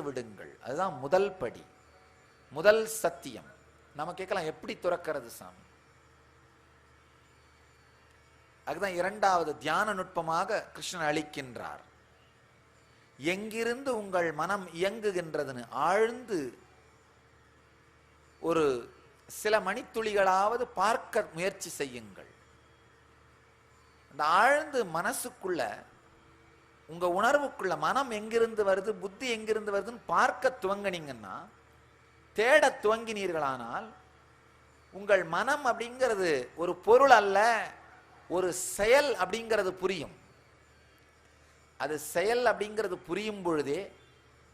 விடுங்கள். அதுதான் முதல் படி, முதல் சத்தியம். நம்ம கேட்கலாம், எப்படி துறக்கிறது சாமி? அதுதான் இரண்டாவது தியான நுட்பமாக கிருஷ்ணன் அளிக்கின்றார். எங்கிருந்து உங்கள் மனம் இயங்குகின்றதுன்னு ஆழ்ந்து ஒரு சில மணித்துளிகளாவது பார்க்க முயற்சி செய்யுங்கள். அந்த ஆழ்ந்து மனசுக்குள்ள, உங்க உணர்வுக்குள்ள மனம் எங்கிருந்து வருது, புத்தி எங்கிருந்து வருதுன்னு பார்க்க துவங்கினீங்கன்னா, தேட துவங்கினீர்களானால், உங்கள் மனம் அப்படிங்கிறது ஒரு பொருள் அல்ல, ஒரு செயல் அப்படிங்கிறது புரியும். அது செயல் அப்படிங்கிறது புரியும் பொழுதே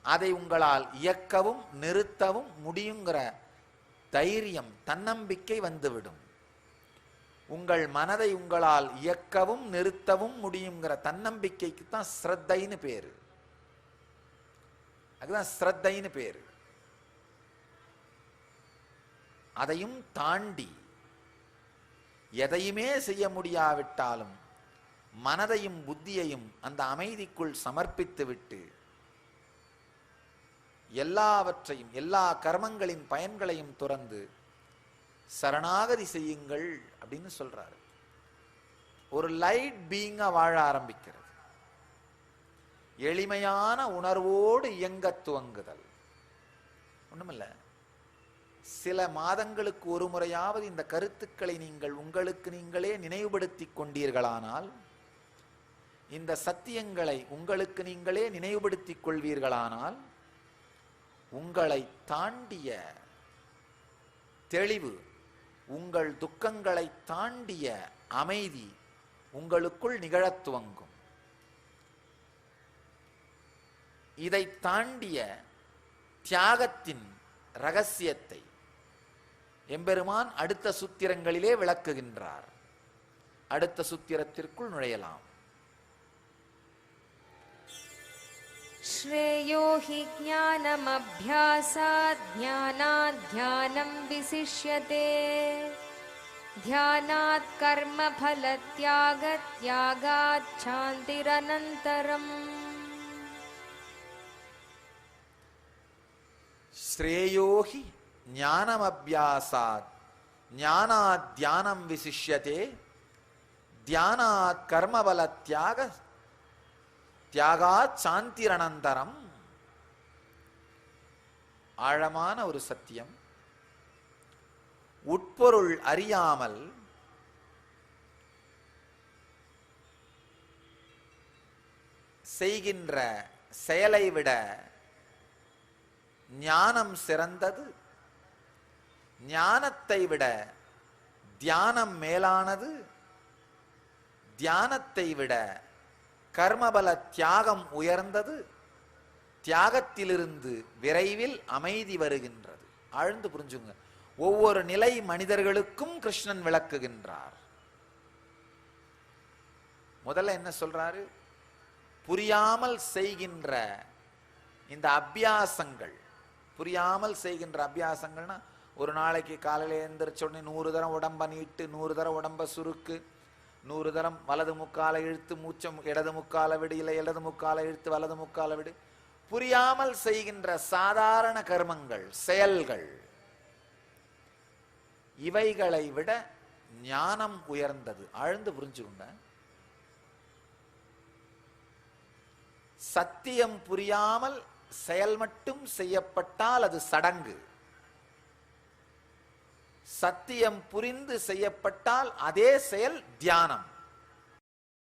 அதை உங்களால் இயக்கவும் நிறுத்தவும் முடியுங்கிற தைரியம், தன்னம்பிக்கை வந்துவிடும். உங்கள் மனதை உங்களால் இயக்கவும் நிறுத்தவும் முடியுங்கிற தன்னம்பிக்கைக்கு தான் ஸ்ரத்தைன்னு பேரு. அதுதான் ஸ்ரத்தைன்னு பேரு. அதையும் தாண்டி எதையுமே செய்ய முடியாவிட்டாலும் மனதையும் புத்தியையும் அந்த அமைதிக்குள் சமர்ப்பித்து விட்டு எல்லாவற்றையும், எல்லா கர்மங்களின் பயன்களையும் துறந்து சரணாகதி செய்யுங்கள் அப்படின்னு சொல்றாரு. ஒரு லைட் பீயிங்கா வாழ ஆரம்பிக்கிறது. எளிமையான உணர்வோடு இயங்க துவங்குதல். ஒண்ணுமில்ல, சில மாதங்களுக்கு ஒரு முறையாவது இந்த கருத்துக்களை நீங்கள் உங்களுக்கு நீங்களே நினைவுபடுத்திக் கொண்டீர்களானால், இந்த சத்தியங்களை உங்களுக்கு நீங்களே நினைவுபடுத்திக் கொள்வீர்களானால், உங்களை தாண்டிய தெளிவு, உங்கள் துக்கங்களை தாண்டிய அமைதி உங்களுக்குள் நிகழத் துவங்கும். இதை தாண்டிய தியாகத்தின் ரகசியத்தை எம்பெருமான் அடுத்த சூத்திரங்களிலே விளக்குகின்றார். அடுத்த சூத்திரத்திற்குள் நுழையலாம். ஸ்ரேயோ ஹி ஞானமப்யாசாத் ஞானாத் த்யானம் விசிஷ்யதே த்யானாத் கர்ம பல த்யாகத் த்யாகாத் சாந்திரனந்தரம். ஸ்ரேயோஹி ஞானமப்யாசாத் ஞானாத் தியானம் விசிஷ்யதே தியானாத் கர்மபல தியாகாத் சாந்திரனந்தரம். ஆழமான ஒரு சத்தியம். உட்பொருள் அறியாமல் செய்கின்ற செயலை விட ஞானம் சிறந்தது, ஞானத்தை விட தியானம் மேலானது, தியானத்தை விட கர்மபல தியாகம் உயர்ந்தது, தியாகத்திலிருந்து விரைவில் அமைதி வருகின்றது. ஆழ்ந்து புரிஞ்சுங்க. ஒவ்வொரு நிலை மனிதர்களுக்கும் கிருஷ்ணன் விளக்குகின்றார். முதல்ல என்ன சொல்றாரு? புரியாமல் செய்கின்ற இந்த அபியாசங்கள், புரியாமல் செய்கின்ற அபியாசங்கள்னா, ஒரு நாளைக்கு காலையில எழுந்திரிச்ச உடனே 100 தரம் உடம்ப நீட்டு, 100 தரம் உடம்ப சுருக்கு, 100 தரம் வலது முக்கால இழுத்து மூச்சம் இடது முக்கால விடு, இல்லை இடது முக்கால இழுத்து வலது முக்கால விடு. புரியாமல் செய்கின்ற சாதாரண கர்மங்கள், செயல்கள், இவைகளை விட ஞானம் உயர்ந்தது. ஆழ்ந்து புரிஞ்சுக்கோங்க. சத்தியம் புரியாமல் செயல் மட்டும் செய்யப்பட்டால் அது சடங்கு. சத்தியம் புரிந்து செய்யப்பட்டால் அதே செயல் தியானம்.